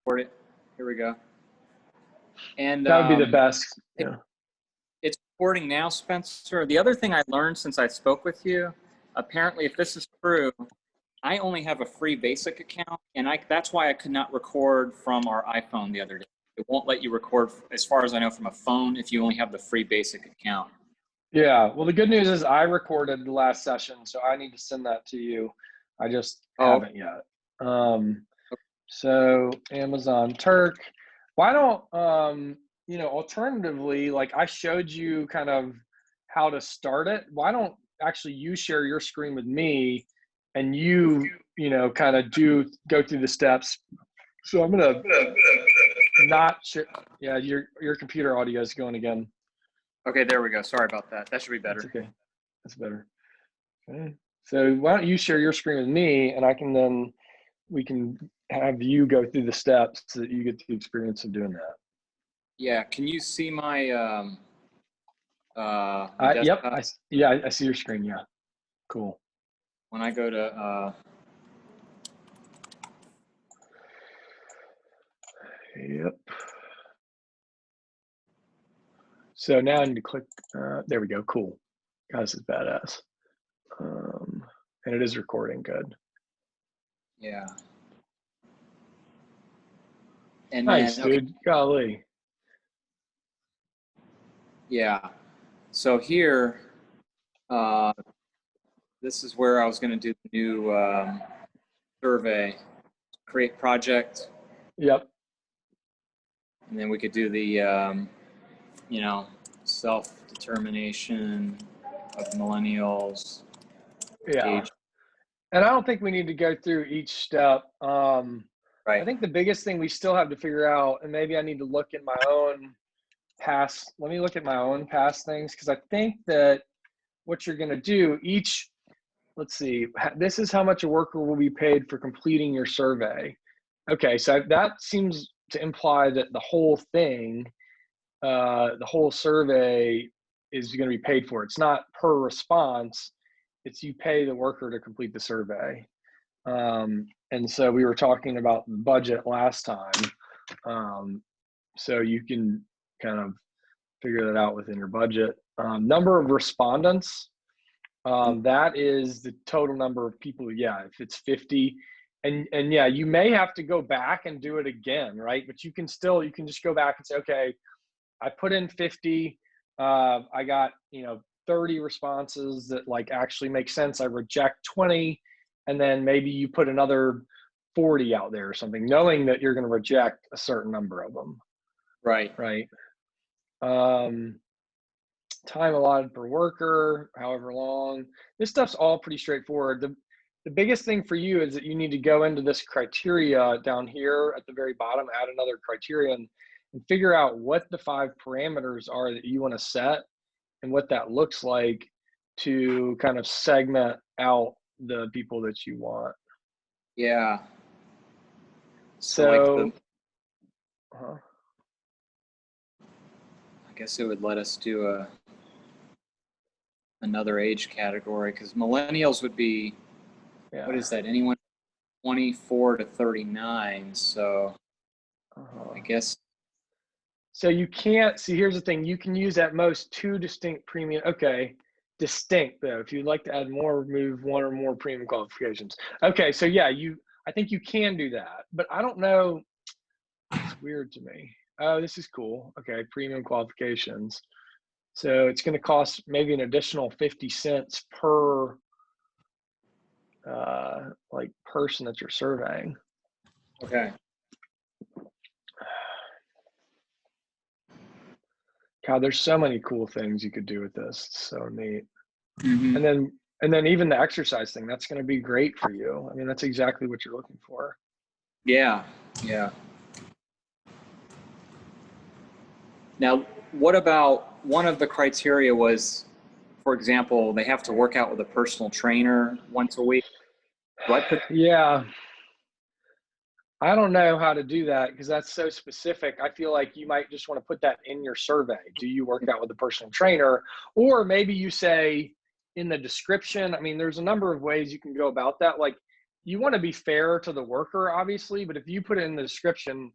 record it. Here we go. And that would be the best. Yeah. It's recording now, Spencer. The other thing I learned since I spoke with you, apparently, if this is true, I only have a free basic account, and that's why I could not record from our iPhone the other day. It won't let you record, as far as I know, from a phone if you only have the free basic account. Yeah. Well, the good news is I recorded the last session, so I need to send that to you. I just haven't yet. So Amazon Turk. Why don't, alternatively, like I showed you kind of how to start it. Why don't actually you share your screen with me and you kind of go through the steps. So I'm going to not share. Yeah, your computer audio is going again. Okay, there we go. Sorry about that. That should be better. That's okay. That's better. Okay. So why don't you share your screen with me, and we can have you go through the steps so that you get the experience of doing that. Yeah. Can you see my yep. I see your screen. Yeah. Cool. When I go to yep. So now I need to click. There we go. Cool. God, this is badass. And it is recording. Good. Yeah. And nice, then, dude. Golly. Yeah. So here, this is where I was going to do the new survey, create project. Yep. And then we could do the, self-determination of millennials. Yeah. Age. And I don't think we need to go through each step. Right. I think the biggest thing we still have to figure out, and maybe I need to look in my own past, let me look at my own past things, because I think that what you're going to do let's see, this is how much a worker will be paid for completing your survey. Okay, so that seems to imply that the whole thing, the whole survey is going to be paid for. It's not per response, it's you pay the worker to complete the survey. And so we were talking about the budget last time. So you can kind of figure that out within your budget. Number of respondents, that is the total number of people. Yeah, if it's 50, and yeah, you may have to go back and do it again, right? But you can just go back and say, okay, I put in 50, I got 30 responses that like actually make sense. I reject 20, and then maybe you put another 40 out there or something, knowing that you're going to reject a certain number of them. Right. Time allotted per worker, however long. This stuff's all pretty straightforward. The biggest thing for you is that you need to go into this criteria down here at the very bottom, add another criterion, and figure out what the 5 parameters are that you want to set and what that looks like to kind of segment out the people that you want. Yeah. So I guess it would let us do another age category, because millennials would be, what is that? Anyone 24 to 39. So I guess. So you can't see, here's the thing, you can use at most 2 distinct premium. Okay. Distinct though. If you'd like to add more, remove 1 or more premium qualifications. Okay. So yeah, I think you can do that, but I don't know. It's weird to me. Oh, this is cool. Okay. Premium qualifications. So it's going to cost maybe an additional 50 cents per person that you're surveying. Okay. God, there's so many cool things you could do with this. It's so neat. Mm-hmm. And then even the exercise thing, that's going to be great for you. I mean, that's exactly what you're looking for. Yeah. Yeah. Now, what about one of the criteria was, for example, they have to work out with a personal trainer once a week. Yeah. I don't know how to do that because that's so specific. I feel like you might just want to put that in your survey. Do you work out with a personal trainer? Or maybe you say in the description, I mean, there's a number of ways you can go about that. Like you want to be fair to the worker, obviously, but if you put it in the description,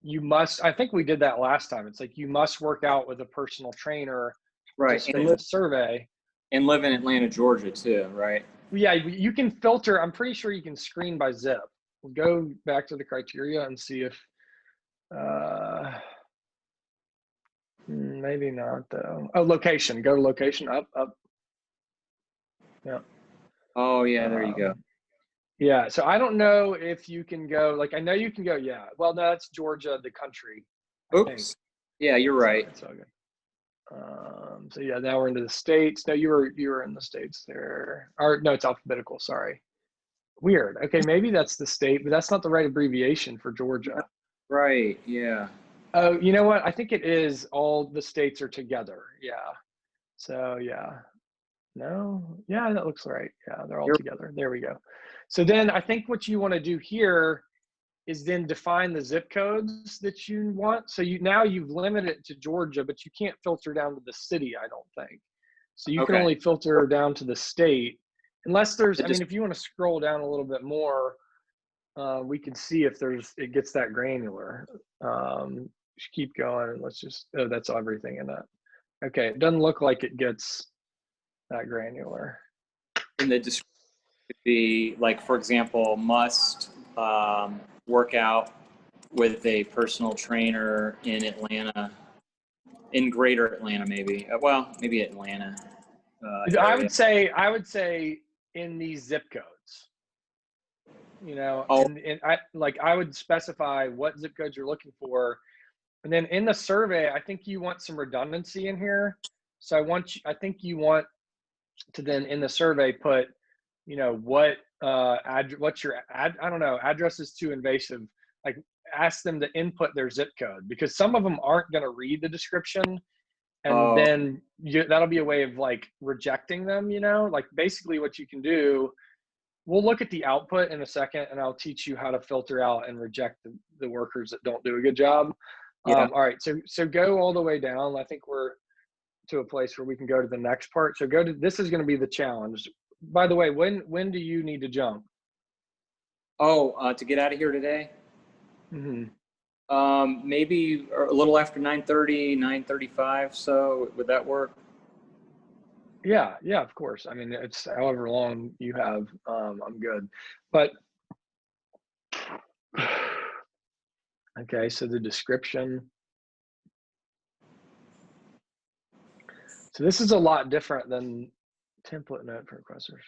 you must, I think we did that last time. It's like, you must work out with a personal trainer Right. to fit the survey. And live in Atlanta, Georgia too, right? Yeah, you can filter. I'm pretty sure you can screen by zip. We'll go back to the criteria and see if, maybe not though. Oh, location, go to location, up. Yeah. Oh yeah, there you go. Yeah, so I don't know if you can go, like, I know you can go, yeah. Well, no, that's Georgia, the country, I think. Oops. Yeah, you're right. It's all good. So yeah, now we're into the states. No, you were in the states there. Or no, it's alphabetical, sorry. Weird. Okay, maybe that's the state, but that's not the right abbreviation for Georgia. Right, yeah. Oh, you know what? I think it is, all the states are together. Yeah. So yeah. No, yeah, that looks right. Yeah, they're all together. There we go. So then I think what you want to do here is then define the zip codes that you want. So you've limited it to Georgia, but you can't filter down to the city, I don't think. So you can only filter down to the state, unless there's, I mean, if you want to scroll down a little bit more, we can see if it gets that granular. Just keep going and let's just, oh, that's everything in that. Okay, it doesn't look like it gets that granular. And the description could be like, for example, must work out with a personal trainer in Atlanta, in greater Atlanta, maybe. Well, maybe Atlanta. I would say in these zip codes, you know, and I would specify what zip codes you're looking for. And then in the survey, I think you want some redundancy in here. So I think you want to then in the survey put, you know, what's your I don't know, address is too invasive. Like, ask them to input their zip code, because some of them aren't going to read the description, and then that'll be a way of like rejecting them, you know. Like, basically what you can do, we'll look at the output in a second and I'll teach you how to filter out and reject the workers that don't do a good job. All right, so go all the way down. I think we're to a place where we can go to the next part. So this is going to be the challenge. By the way, when do you need to jump? To get out of here today? Maybe a little after 9:30, 9:35. So would that work? Yeah, of course. I mean, it's however long you have. I'm good. But okay, so the description. So this is a lot different than template note for requesters.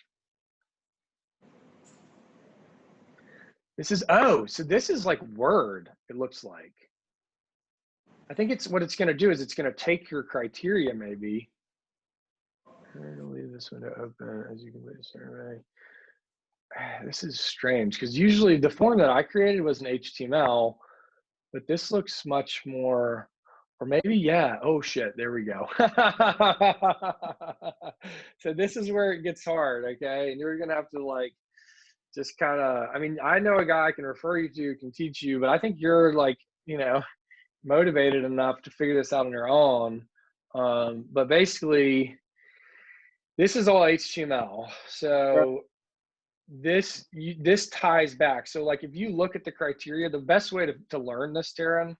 This is, so this is like Word, it looks like. I think what it's going to do is it's going to take your criteria, maybe. I'm going to leave this window open as you complete the survey. This is strange, because usually the form that I created was an HTML, but this looks much more, or maybe, yeah, oh shit, there we go. So this is where it gets hard, okay? And you're going to have to like, just kind of, I mean, I know a guy I can refer you to who can teach you, but I think you're like, you know, motivated enough to figure this out on your own. But basically, this is all HTML. So this ties back. So like, if you look at the criteria, the best way to learn this, Tarryn,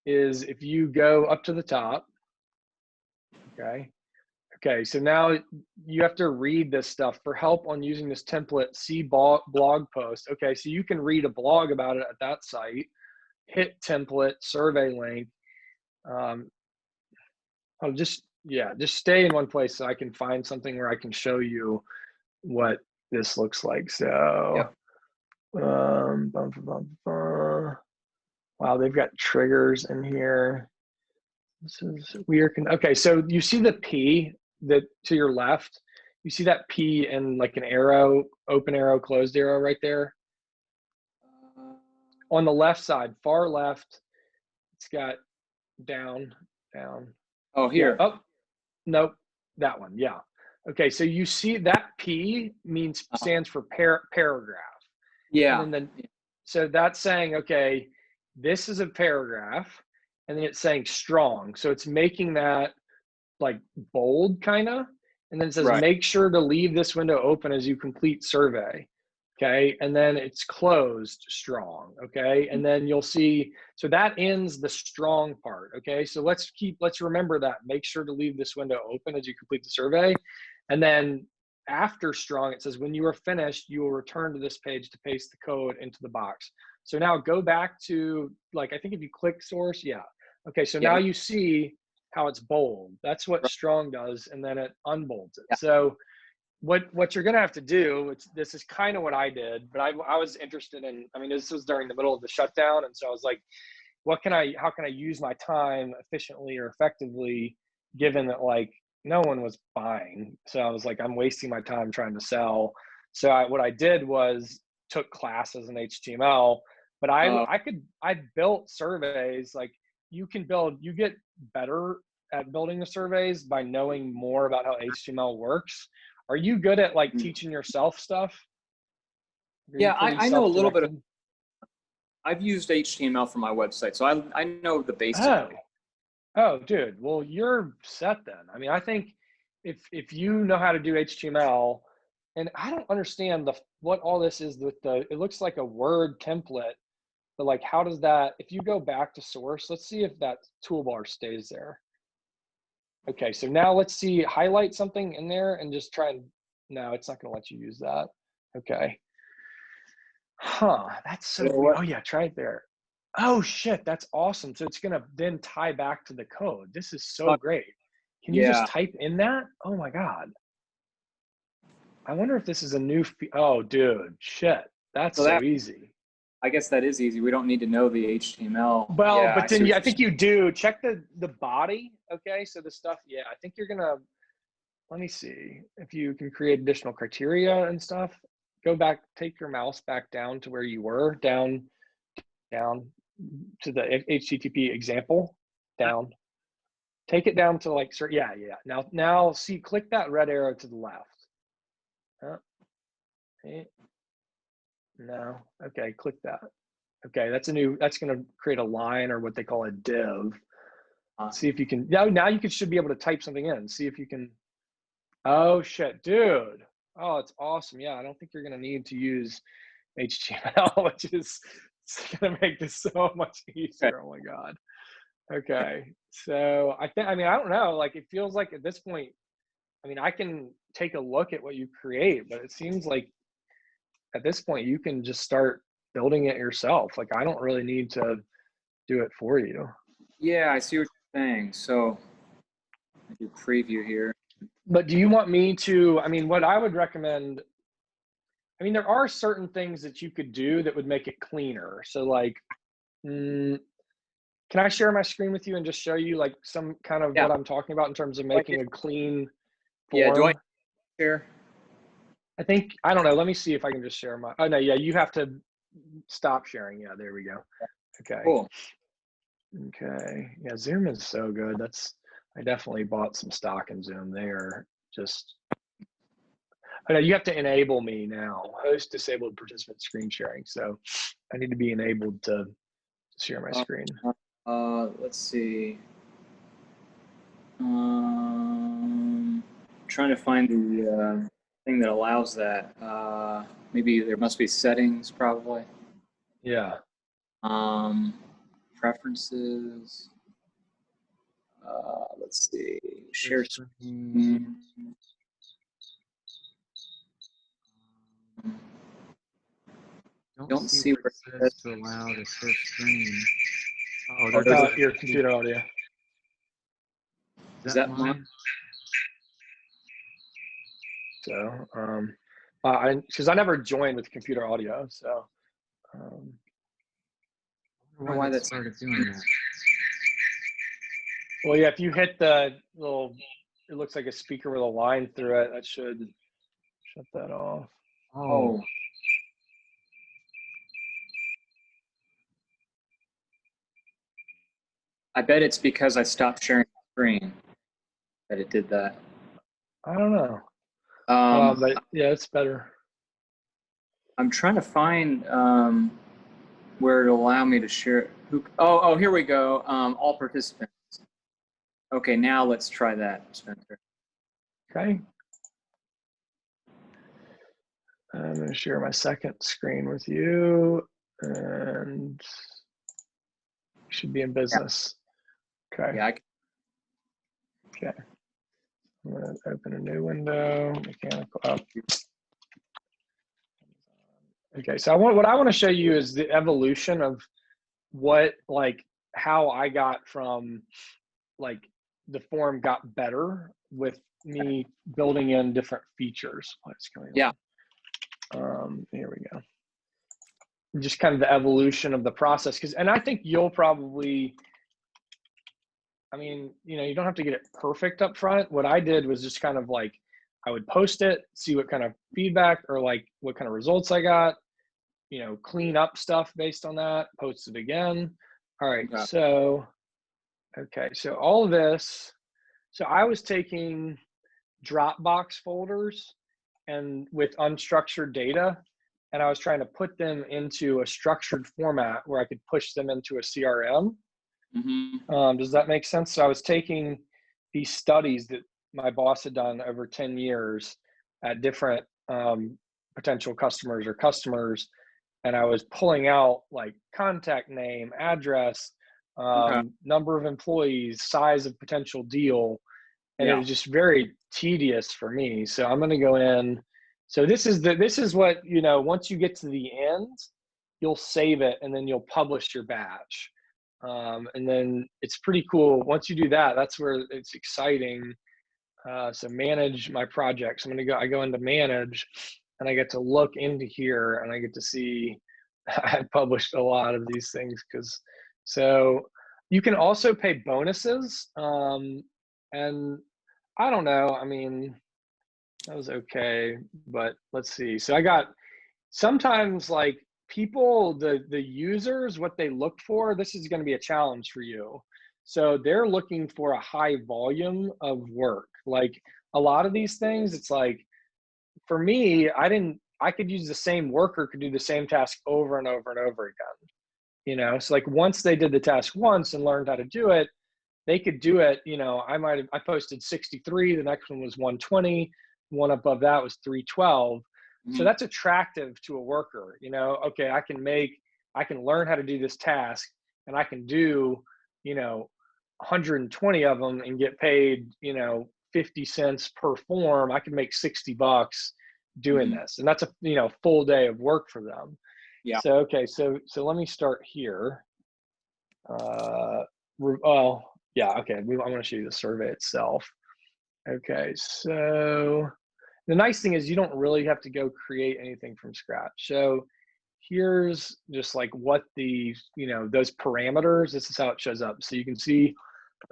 is if you go up to the top. Okay, so now you have to read this stuff. For help on using this template, see blog post. Okay, so you can read a blog about it at that site. Hit template, survey link. Just stay in one place so I can find something where I can show you what this looks like. So, wow, they've got triggers in here. This is weird. Okay, so you see the P that to your left, you see that P and like an arrow, open arrow, closed arrow right there? On the left side, far left, it's got down. Oh, here. Yeah. Oh, nope, that one, yeah. Okay, so you see that P stands for paragraph. Yeah. And then so that's saying, okay, this is a paragraph, and then it's saying strong. So it's making that like bold kind of, and then it says make sure to leave this window open as you complete survey. Okay, and then it's closed strong. Okay, and then you'll see, so that ends the strong part. Okay, so let's remember that. Make sure to leave this window open as you complete the survey. And then after strong, it says when you are finished, you will return to this page to paste the code into the box. So now go back to, like, I think if you click source, yeah. Okay, so now you see how it's bold. That's what strong does, and then it unbolds it. So what you're gonna have to do, this is kind of what I did, but I was interested in, I mean, this was during the middle of the shutdown, and so I was like, how can I use my time efficiently or effectively, given that like no one was buying? So I was like, I'm wasting my time trying to sell. So what I did was took classes in HTML, but I built surveys. Like you get better at building the surveys by knowing more about how HTML works. Are you good at like teaching yourself stuff? Yeah, I know a little bit of, I've used HTML for my website, so I know the basics. Oh, dude. Well, you're set then. I mean, I think if you know how to do HTML, and I don't understand what all this is with it looks like a Word template, but like, how does that, if you go back to source, let's see if that toolbar stays there. Okay, so now let's see, highlight something in there and just try and, no, it's not gonna let you use that. Okay. Huh, that's so weird. Oh yeah, try it there. Oh shit, that's awesome. So it's gonna then tie back to the code. This is so great. Can you just type in that? Oh my God. I wonder if this is a new, oh dude, shit. That's so easy. I guess that is easy. We don't need to know the HTML. Well, but then I think you do. Check the body. Okay, so the stuff, yeah, I think you're gonna, let me see if you can create additional criteria and stuff. Go back, take your mouse back down to where you were, down to the HTTP example, down. Take it down to like, yeah. Now see, click that red arrow to the left. No, okay, click that. Okay, that's gonna create a line or what they call a div. See if you can, now you should be able to type something in. See if you can, oh shit, dude. Oh, it's awesome. Yeah, I don't think you're gonna need to use HTML, which is gonna make this so much easier. Oh my God. Okay, so I don't know, like it feels like at this point, I mean, I can take a look at what you create, but it seems like at this point you can just start building it yourself. Like I don't really need to do it for you. Yeah, I see what you're saying. So I do preview here. But do you want me to, I mean, what I would recommend, I mean, there are certain things that you could do that would make it cleaner. So like, can I share my screen with you and just show you like some kind of what I'm talking about in terms of making a clean form? Yeah, do I share? I think, I don't know. Let me see if I can just share my, oh no, yeah, you have to stop sharing. Yeah, there we go. Okay. Cool. Okay. Yeah, Zoom is so good. I definitely bought some stock in Zoom there. Just, I know you have to enable me now. Host disabled participant screen sharing. So I need to be enabled to share my screen. Let's see. Trying to find the thing that allows that. Maybe there must be settings, probably. Yeah. Preferences. Let's see. Share screen. Don't see where it says to allow to share screen. Oh, there's your computer audio. Is that mine? So, because I never joined with computer audio, so. I wonder why that started doing that. Well, yeah, if you hit the little, it looks like a speaker with a line through it. That should shut that off. Oh. I bet it's because I stopped sharing the screen that it did that. I don't know. But yeah, it's better. I'm trying to find where it'll allow me to share. Oh, here we go. All participants. Okay, now let's try that, Spencer. Okay. I'm going to share my second screen with you, and you should be in business. Okay. Yeah. Okay. I'm going to open a new window. Mechanical up. Okay. So what I want to show you is the evolution of how I got from the form got better with me building in different features. What's going on? Here we go. Just kind of the evolution of the process. And I think you'll probably, I mean, you don't have to get it perfect up front. What I did was just kind of I would post it, see what kind of feedback or what kind of results I got, clean up stuff based on that, post it again. All right. Okay. So all of this, so I was taking Dropbox folders and with unstructured data, and I was trying to put them into a structured format where I could push them into a CRM. Mm-hmm. Does that make sense? So I was taking these studies that my boss had done over 10 years at different potential customers, and I was pulling out contact name, address, number of employees, size of potential deal, and it was just very tedious for me. So I'm going to go in. So this is what, once you get to the end, you'll save it and then you'll publish your batch. And then it's pretty cool. Once you do that, that's where it's exciting. So manage my projects. I go into manage, and I get to look into here, and I get to see I published a lot of these things so you can also pay bonuses. And I don't know. I mean, that was okay, but let's see. So I got sometimes people, the users, what they look for, this is going to be a challenge for you. So they're looking for a high volume of work. A lot of these things, it's for me, I could use the same worker, could do the same task over and over and over again. So once they did the task once and learned how to do it, they could do it. I posted 63, the next one was 120, one above that was 312. Mm-hmm. So that's attractive to a worker. Okay, I can learn how to do this task, and I can do 120 of them and get paid 50 cents per form. I can make $60 doing this, and that's a full day of work for them. Yeah. So okay, so let me start here. Yeah, okay, I want to show you the survey itself. Okay, so the nice thing is you don't really have to go create anything from scratch. So here's just what the, those parameters, this is how it shows up. So you can see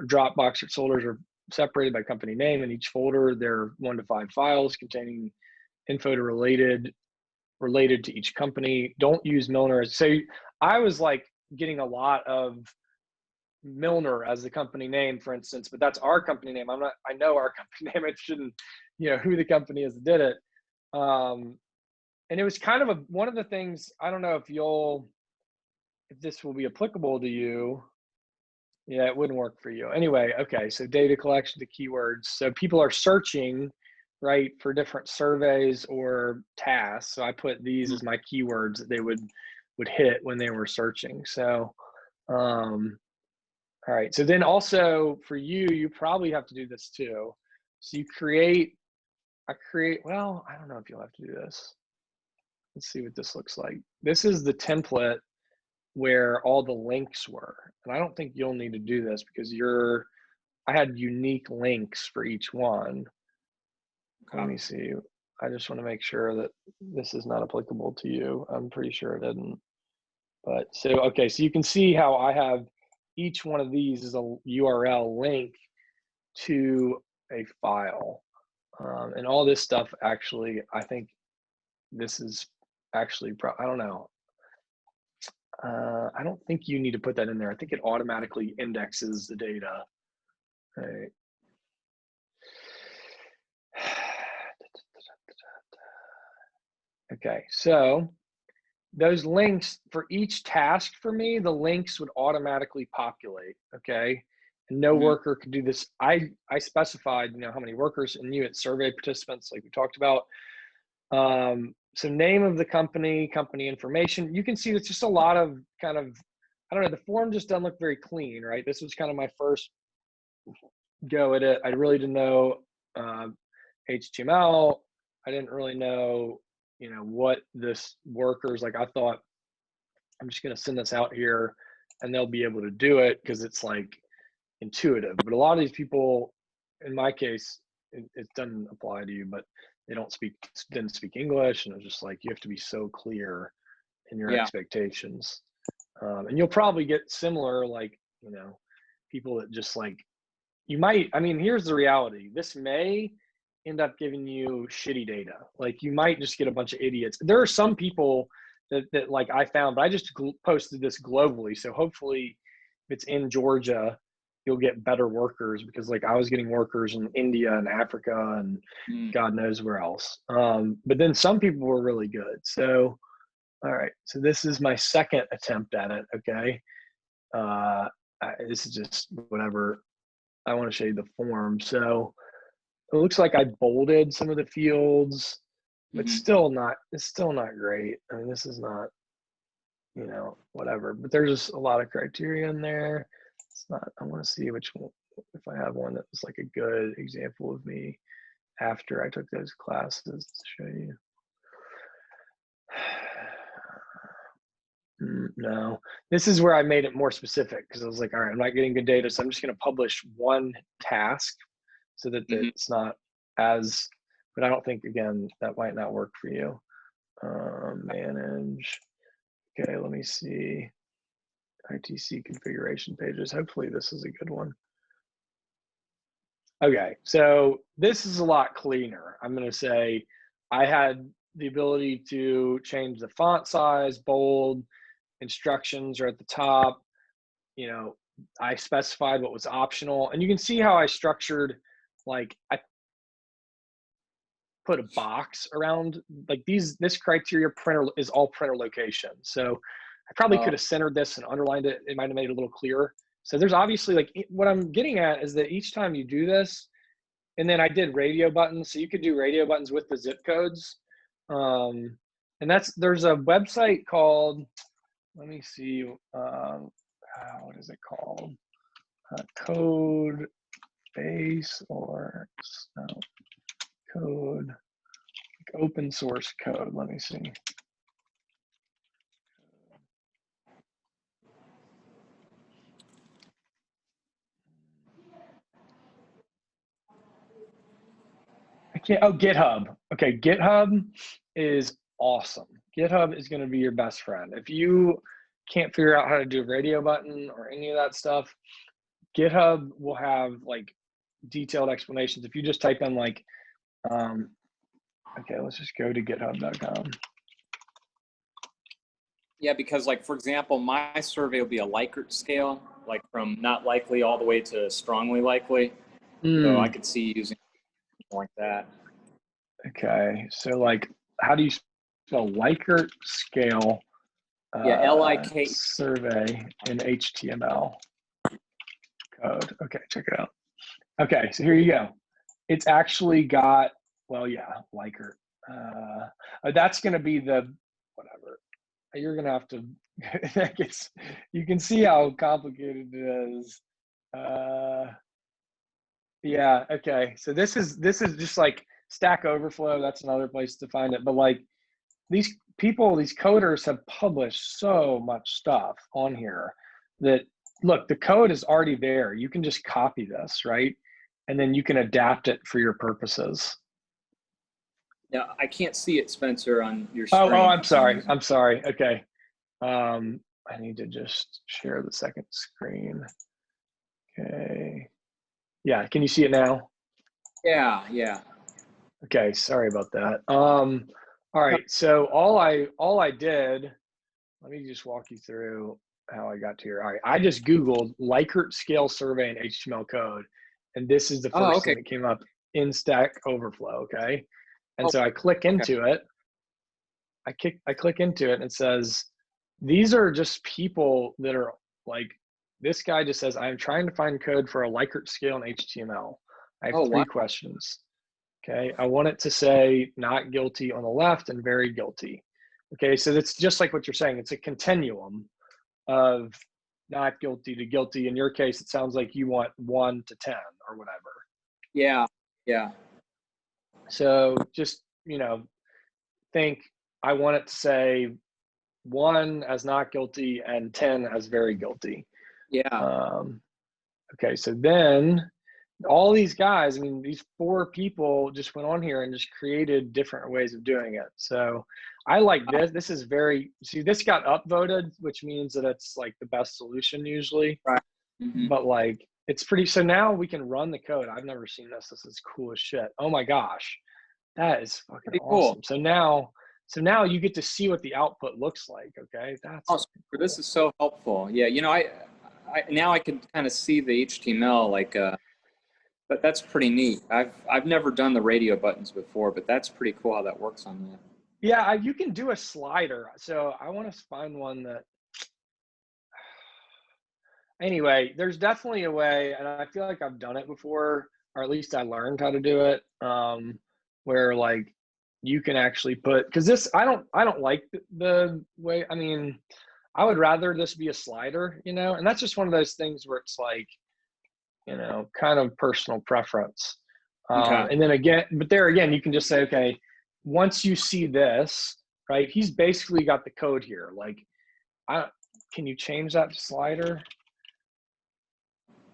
Dropbox folders are separated by company name. In each folder, there are 1 to 5 files containing info related to each company. Don't use Milner. So I was getting a lot of Milner as the company name, for instance, but that's our company name. I know our company name. It shouldn't, who the company is that did it. And it was kind of one of the things, I don't know if this will be applicable to you. Yeah, it wouldn't work for you. Anyway, okay, so data collection to keywords. So people are searching, right, for different surveys or tasks. So I put these as my keywords that they would hit when they were searching. So, all right, so then also for you probably have to do this too. So well, I don't know if you'll have to do this. Let's see what this looks like. This is the template where all the links were. And I don't think you'll need to do this because I had unique links for each one. Let me see. I just want to make sure that this is not applicable to you. I'm pretty sure it didn't. But so, okay, so you can see how I have each one of these is a URL link to a file. And all this stuff actually, I think this is actually, I don't know. I don't think you need to put that in there. I think it automatically indexes the data. All right. Okay, so those links for each task for me, the links would automatically populate, okay? And no worker could do this. I specified, how many workers, and you at survey participants, like we talked about. so name of the company, company information. You can see it's just a lot of kind of, I don't know, the form just doesn't look very clean, right? This was kind of my first go at it. I really didn't know HTML. I didn't really know, you know, what this workers, like I thought I'm just going to send this out here and they'll be able to do it because it's like intuitive. But a lot of these people, in my case, it doesn't apply to you, but they didn't speak English, and it's just like you have to be so clear in your expectations. And you'll probably get similar, like, you know, people that just like, you might, I mean, here's the reality. This may end up giving you shitty data. Like you might just get a bunch of idiots. There are some people that like I found, but I just posted this globally. So hopefully if it's in Georgia, you'll get better workers, because like I was getting workers in India and Africa and God knows where else. But then some people were really good. So, all right. So this is my second attempt at it. Okay. This is just whatever. I want to show you the form. So it looks like I bolded some of the fields, but it's still not great. I mean, this is not, you know, whatever, but there's just a lot of criteria in there. It's not, I want to see which one, if I have one that was like a good example of me after I took those classes to show you. No, this is where I made it more specific, because I was like, all right, I'm not getting good data, so I'm just going to publish one task so that it's not as, but I don't think, again, that might not work for you. Manage. Okay, let me see. ITC configuration pages. Hopefully this is a good one. Okay, so this is a lot cleaner. I'm going to say I had the ability to change the font size, bold, instructions are at the top. You know, I specified what was optional, and you can see how I structured, like I put a box around like this criteria printer is all printer location. So I probably could have centered this and underlined it. It might have made it a little clearer. So there's obviously, like, what I'm getting at is that each time you do this, and then I did radio buttons. So you could do radio buttons with the zip codes. And there's a website called, let me see, what is it called? Code base or no, code, like open source code. Let me see. GitHub. Okay, GitHub is awesome. GitHub is going to be your best friend. If you can't figure out how to do a radio button or any of that stuff, GitHub will have like detailed explanations. If you just type in like, okay, let's just go to github.com. Yeah, because like, for example, my survey will be a Likert scale, like from not likely all the way to strongly likely. So I could see using something like that. Okay, so like, how do you spell Likert scale? Yeah, L-I-K. Survey in HTML code. Okay, check it out. Okay, so here you go. It's actually got, well, yeah, Likert. That's going to be the, whatever. You're going to have to, that gets, you can see how complicated it is. Yeah, okay. So this is just like Stack Overflow. That's another place to find it. But like these people, these coders have published so much stuff on here that, look, the code is already there. You can just copy this, right? And then you can adapt it for your purposes. Yeah, I can't see it, Spencer, on your screen. Oh, I'm sorry. I'm sorry. Okay. I need to just share the second screen. Okay. Yeah, can you see it now? Yeah, yeah. Okay, sorry about that. All right, so all I did, let me just walk you through how I got to here. All right, I just Googled Likert scale survey in HTML code, and this is the first thing that came up in Stack Overflow, okay? And so I click into it. I click into it, and it says, these are just people that are like, this guy just says, I'm trying to find code for a Likert scale in HTML. I have 3 questions. Okay, I want it to say not guilty on the left and very guilty. Okay, so that's just like what you're saying. It's a continuum of not guilty to guilty. In your case, it sounds like you want 1 to 10 or whatever. Yeah. Yeah. So just, think I want it to say 1 as not guilty and 10 as very guilty. Yeah. Okay, so then all these guys, I mean, these 4 people just went on here and just created different ways of doing it. So I like this. This is see, this got upvoted, which means that it's like the best solution usually. Right. Mm-hmm. But like, it's pretty, so now we can run the code. I've never seen this. This is cool as shit. Oh my gosh. That is fucking Pretty awesome. cool. So now you get to see what the output looks like. Okay. That's Cool. This is so helpful. Yeah. I now I can kind of see the HTML, like, but that's pretty neat. I've never done the radio buttons before, but that's pretty cool how that works on that. Yeah, you can do a slider. So I want to find one that, anyway, there's definitely a way, and I feel like I've done it before, or at least I learned how to do it, where like you can actually put, because this, I don't like the way, I mean, I would rather this be a slider, and that's just one of those things where it's like, kind of personal preference. Okay. And then again, but there again, you can just say, okay, once you see this, right, he's basically got the code here. Like, can you change that slider?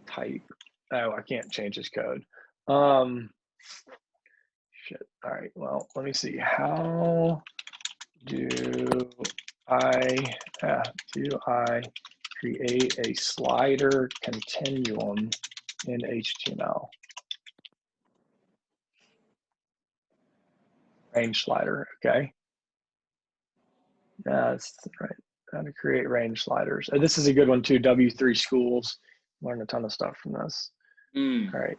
Type. Oh, I can't change his code. Shit. All right. Well, let me see. How do I create a slider continuum in HTML? Range slider. Okay. That's right. How to create range sliders. This is a good one too. W3 schools. Learned a ton of stuff from this. All right.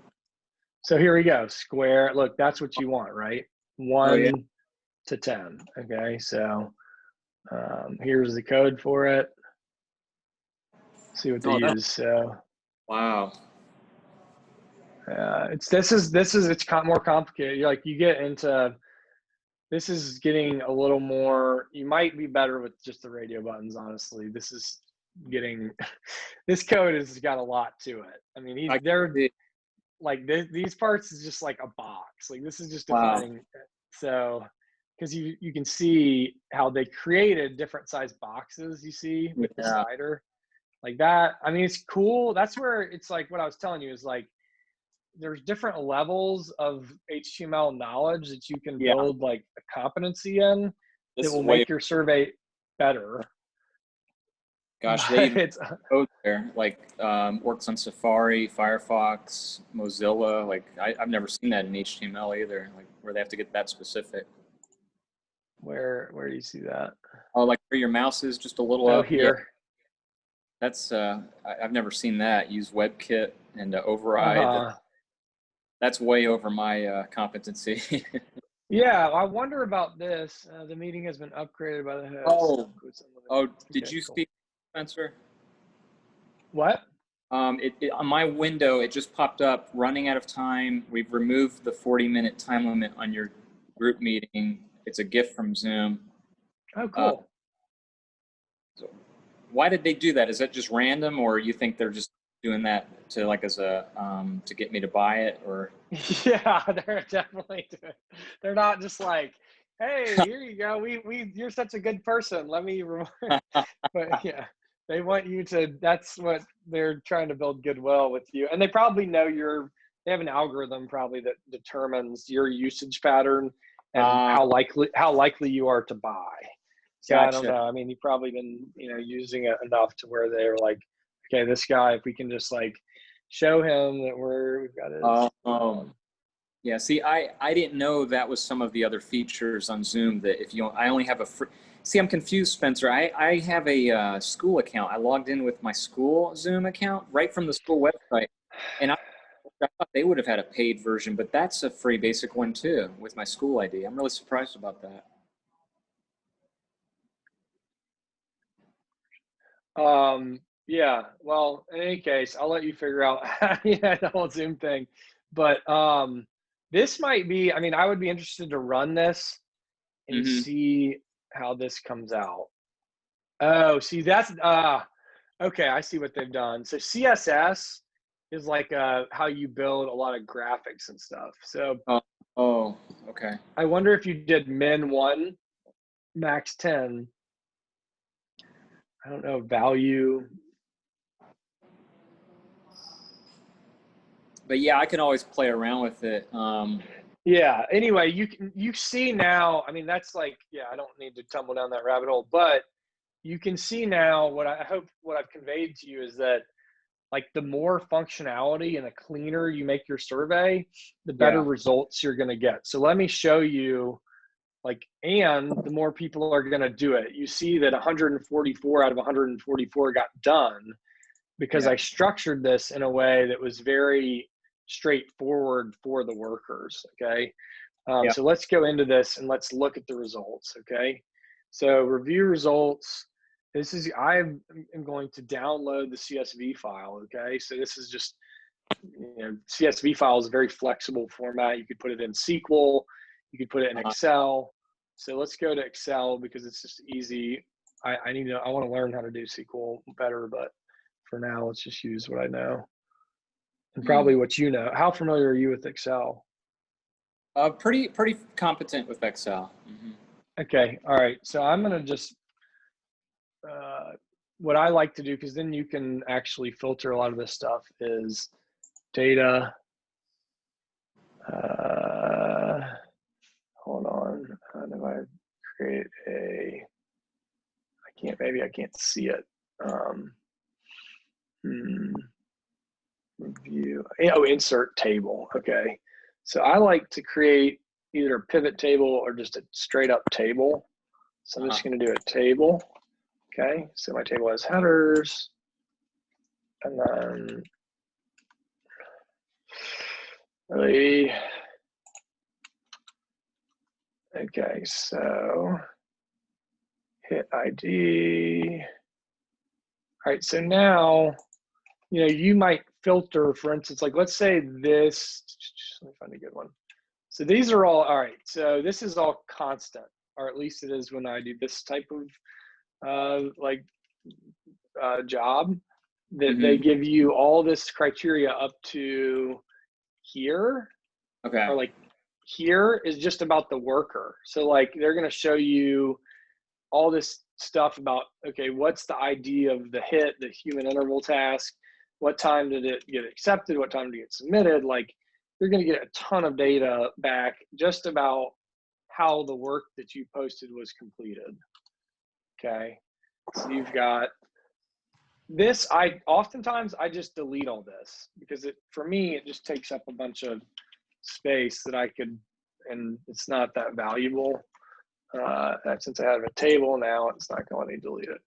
So here we go. Square. Look, that's what you want, right? 1 to 10. Okay. So here's the code for it. See what they use. So wow. It's more complicated. Like you get into, this is getting a little more, you might be better with just the radio buttons, honestly. This is getting, this code has got a lot to it. I mean, these parts is just like a box. Like this is just defining. So, because you can see how they created different size boxes, you see, with the slider. Like that, I mean, it's cool. That's where it's like what I was telling you is like, there's different levels of HTML knowledge that you can build like a competency in that will make your survey better. Gosh, it's code there, like works on Safari, Firefox, Mozilla. Like I've never seen that in HTML either, like where they have to get that specific. Where do you see that? Oh, like where your mouse is just a little up here. Yeah. That's I've never seen that. Use WebKit and override. That's way over my competency. Yeah, I wonder about this. The meeting has been upgraded by the host. Did you see, Spencer? What? On my window, it just popped up, running out of time. We've removed the 40-minute time limit on your group meeting. It's a gift from Zoom. Oh, cool. So why did they do that? Is that just random, or you think they're just doing that to like as a to get me to buy it, or? Yeah, they're definitely doing. They're not just like, hey, here you go. You're such a good person. Let me remind. But yeah, they want you to. That's what they're trying to build goodwill with you, and they probably know they have an algorithm probably that determines your usage pattern and how likely you are to buy. So gotcha. I don't know. I mean, you've probably been using it enough to where they're like, okay, this guy, if we can just like show him that we've got his. Yeah. See, I didn't know that was some of the other features on Zoom that if I only have a free. See, I'm confused, Spencer. I have a school account. I logged in with my school Zoom account right from the school website, and I thought they would have had a paid version, but that's a free basic one too with my school ID. I'm really surprised about that. Yeah, well, in any case, I'll let you figure out the whole Zoom thing. But This might be, I mean, I would be interested to run this and see how this comes out. Oh, see, that's, okay, I see what they've done. So CSS is like how you build a lot of graphics and stuff. So Oh, okay. I wonder if you did min 1, max 10. I don't know, value. But yeah, I can always play around with it. Yeah, anyway, you see now, I mean, that's like, yeah, I don't need to tumble down that rabbit hole, but you can see now what I hope what I've conveyed to you is that like the more functionality and the cleaner you make your survey, the better results you're going to get. So let me show you like, and the more people are going to do it. You see that 144 out of 144 got done because I structured this in a way that was very straightforward for the workers. Okay. So let's go into this and let's look at the results. Okay. So review results. This is, I am going to download the CSV file. Okay. So this is just, CSV file is a very flexible format. You could put it in SQL. You could put it in Excel. So let's go to Excel because it's just easy. I want to learn how to do SQL better, but for now, let's just use what I know and probably what you know. How familiar are you with Excel? Pretty competent with Excel. Okay, all right. So I'm gonna just what I like to do, because then you can actually filter a lot of this stuff, is data. Hold on. How do I create a? Maybe I can't see it. Review. Oh, insert table. Okay. So I like to create either a pivot table or just a straight up table. So I'm just going to do a table. Okay. So my table has headers. And then okay, so hit ID. All right, so now, you might filter, for instance, like let's say this, let me find a good one. So these are all right. So this is all constant, or at least it is when I do this type of job, that they give you all this criteria up to here. Okay. Or like here is just about the worker. So like they're going to show you all this stuff about, okay, what's the ID of the hit, the human interval task? What time did it get accepted? What time did it get submitted? Like you're going to get a ton of data back just about how the work that you posted was completed. Okay. So you've got this. Oftentimes I just delete all this because for me, it just takes up a bunch of space that I could, and it's not that valuable. Since I have a table now, it's not going to delete it.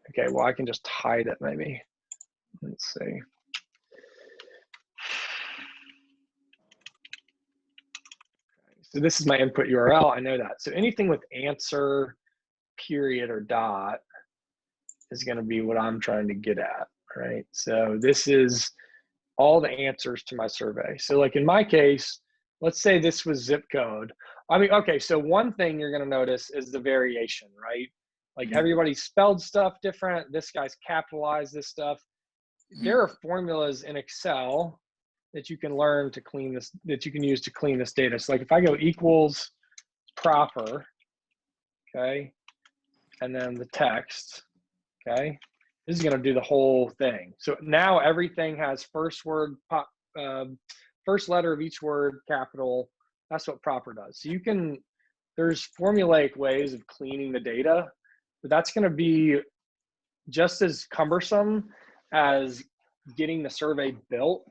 Okay, well, I can just hide it maybe. Let's see. So this is my input URL. I know that. So anything with answer, period, or dot is going to be what I'm trying to get at, right? So this is all the answers to my survey. So like in my case, let's say this was zip code. I mean, okay, so one thing you're going to notice is the variation, right? Like everybody spelled stuff different. This guy's capitalized this stuff. There are formulas in Excel that you can learn to clean this, that you can use to clean this data. So like if I go equals proper, okay, and then the text, okay, this is going to do the whole thing. So now everything has first letter of each word, capital. That's what proper does. So there's formulaic ways of cleaning the data, but that's going to be just as cumbersome as getting the survey built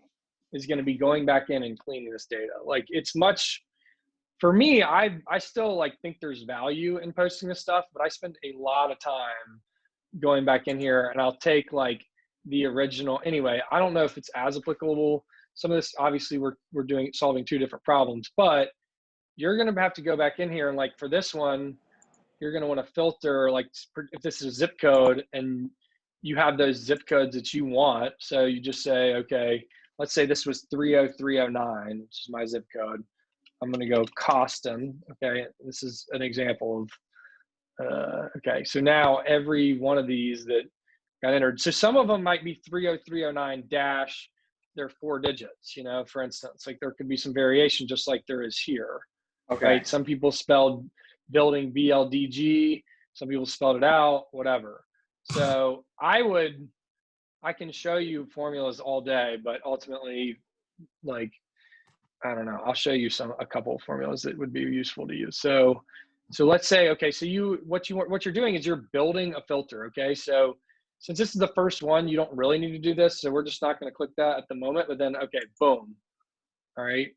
is going to be going back in and cleaning this data. Like it's much, for me, I still like think there's value in posting this stuff, but I spend a lot of time going back in here and I'll take like the original. Anyway, I don't know if it's as applicable. Some of this, obviously we're solving two different problems, but you're going to have to go back in here and like for this one, you're going to want to filter, like if this is a zip code and you have those zip codes that you want. So you just say, okay, let's say this was 30309, which is my zip code. I'm going to go Costin. Okay. This is an example of, okay. So now every one of these that got entered. So some of them might be 30309 dash, they're 4 digits, you know, for instance, like there could be some variation just like there is here. Okay. Right. Some people spelled building BLDG, some people spelled it out, whatever. So I can show you formulas all day, but ultimately, like, I don't know, I'll show you a couple of formulas that would be useful to you. So let's say, okay, so what you're doing is you're building a filter. Okay. So since this is the first one, you don't really need to do this. So we're just not going to click that at the moment, but then, okay, boom. All right.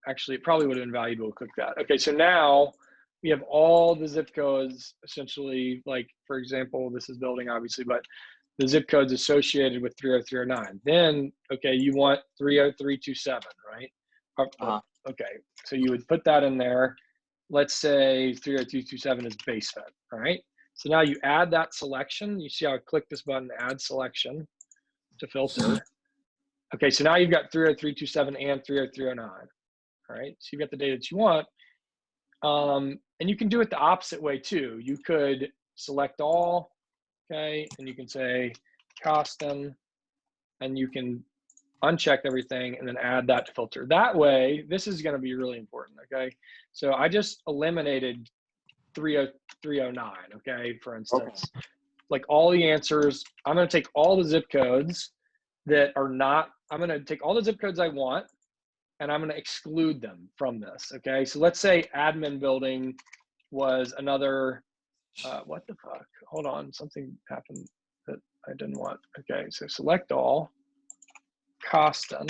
Actually, it probably would have been valuable to click that. Okay. So now we have all the zip codes essentially, like, for example, this is building obviously, but the zip codes associated with 30309. Then, okay, you want 30327, right? Okay, so you would put that in there. Let's say 30227 is basement, all right? So now you add that selection. You see how I click this button, add selection to filter. Okay, so now you've got 30327 and 30309, all right? So you've got the data that you want. And you can do it the opposite way too. You could select all, okay, and you can say custom, and you can uncheck everything and then add that to filter. That way, this is going to be really important, okay? So I just eliminated 30309, okay, for instance. Okay. Like all the answers, I'm going to take all the zip codes that are not, I'm going to take all the zip codes I want, and I'm going to exclude them from this, okay? So let's say admin building was another, what the fuck? Hold on, something happened that I didn't want. Okay, so select all, Costin.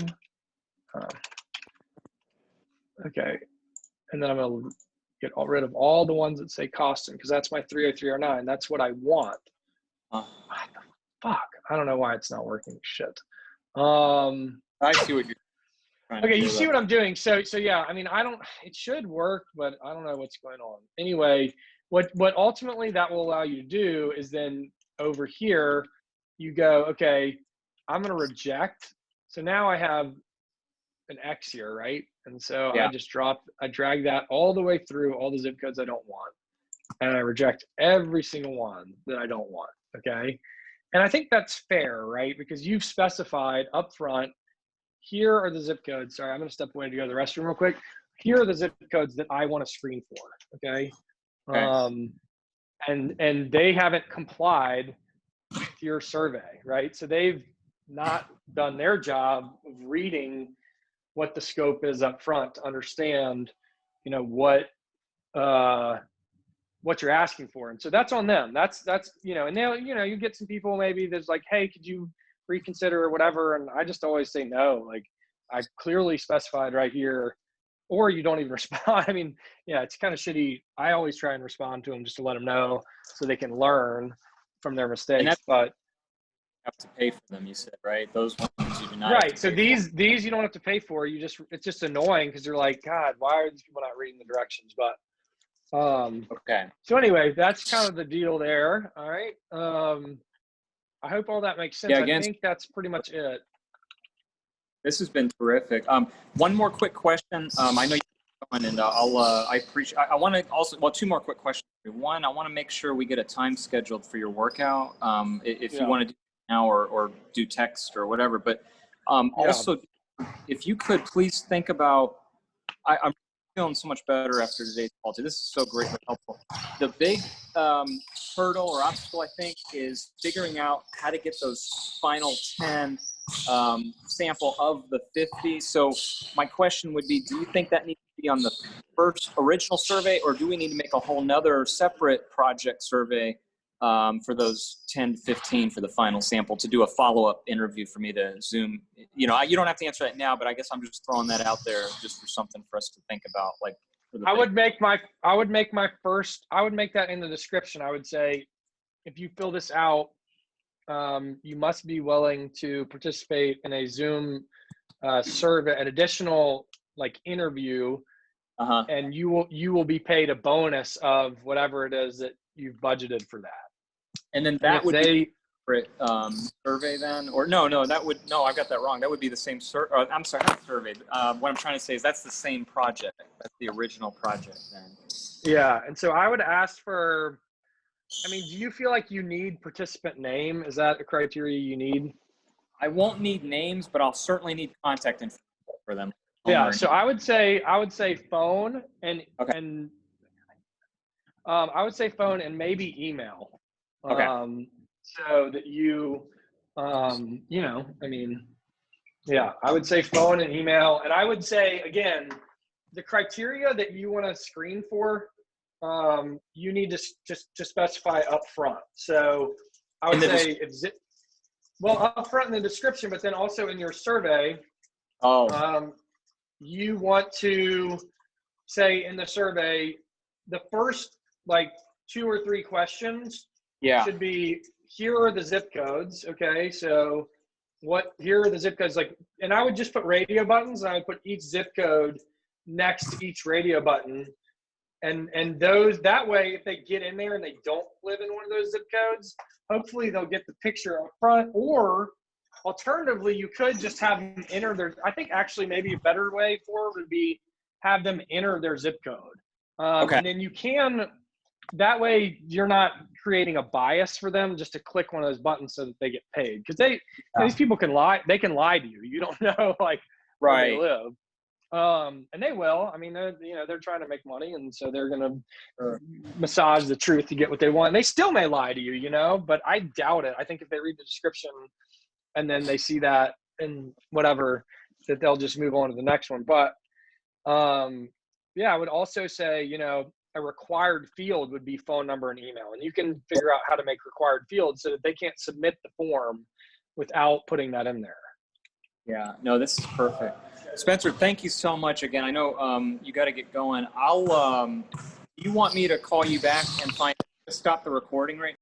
Okay, and then I'm going to get rid of all the ones that say Costin because that's my 30309. That's what I want. What the fuck? I don't know why it's not working. Shit. I see what you're trying to do. Okay, you see what I'm doing. So yeah, I mean, it should work, but I don't know what's going on. Anyway, what ultimately that will allow you to do is then over here, you go, okay, I'm going to reject. So now I have an X here, right? And so yeah. I drag that all the way through all the zip codes I don't want. And I reject every single one that I don't want, okay? And I think that's fair, right? Because you've specified up front, here are the zip codes. Sorry, I'm going to step away to go to the restroom real quick. Here are the zip codes that I want to screen for, okay? And they haven't complied with your survey, right? So they've not done their job of reading what the scope is up front to understand, you know, what you're asking for. And so that's on them. That's, you know, and they'll, you know, you get some people maybe that's like, hey, could you reconsider or whatever? And I just always say no. Like I clearly specified right here, or you don't even respond. I mean, yeah, it's kind of shitty. I always try and respond to them just to let them know so they can learn from their mistakes. But have to pay for them, you said, right? Those ones you do not. Right. So these you don't have to pay for. It's just annoying because you're like, God, why are these people not reading the directions? But okay. So anyway, that's kind of the deal there. All right. I hope all that makes sense. Yeah, I think that's pretty much it. This has been terrific. One more quick question. I know you're going, and I appreciate. I want to also, well, 2 more quick questions. One, I want to make sure we get a time scheduled for your workout. If you want to do it now or do text or whatever, but also, if you could please think about. I'm feeling so much better after today's call too. This is so greatly helpful. The big hurdle or obstacle, I think, is figuring out how to get those final 10 sample of the 50. So my question would be, do you think that needs to be on the first original survey, or do we need to make a whole nother separate project survey for those 10 to 15 for the final sample to do a follow-up interview for me to Zoom? You know, you don't have to answer that now, but I guess I'm just throwing that out there just for something for us to think about. Like, I would make that in the description. I would say, if you fill this out, you must be willing to participate in a Zoom survey, an additional like interview, and you will be paid a bonus of whatever it is that you've budgeted for that. And then that would be separate survey then? Or no, I've got that wrong. That would be the same I'm sorry, not survey. What I'm trying to say is that's the same project. That's the original project then. Yeah, and so I would ask for, I mean, do you feel like you need participant name? Is that a criteria you need? I won't need names, but I'll certainly need contact info for them. Yeah, so I would say phone and Okay. and I would say phone and maybe email. Okay. So that you you know, I mean, yeah, I would say phone and email, and I would say again, the criteria that you want to screen for, you need to just specify up front. So I would say up front in the description, but then also in your survey, you want to say in the survey, the first like 2 or 3 questions should be, here are the zip codes. Okay, so here are the zip codes, like, and I would just put radio buttons, and I would put each zip code next to each radio button, and those, that way if they get in there and they don't live in one of those zip codes, hopefully they'll get the picture up front. Or alternatively, you could just have them enter their, I think actually maybe a better way forward would be have them enter their zip code. Okay. And then you can, that way you're not creating a bias for them just to click one of those buttons so that they get paid. Because these people can lie. They can lie to you. You don't know like where they live. And they will. I mean, they're trying to make money, and so they're gonna massage the truth to get what they want. And they still may lie to you, but I doubt it. I think if they read the description and then they see that and whatever, that they'll just move on to the next one. But yeah, I would also say, a required field would be phone number and email, and you can figure out how to make required fields so that they can't submit the form without putting that in there. Yeah, no, this is perfect. Spencer, thank you so much again. I know you got to get going. You want me to call you back and stop the recording right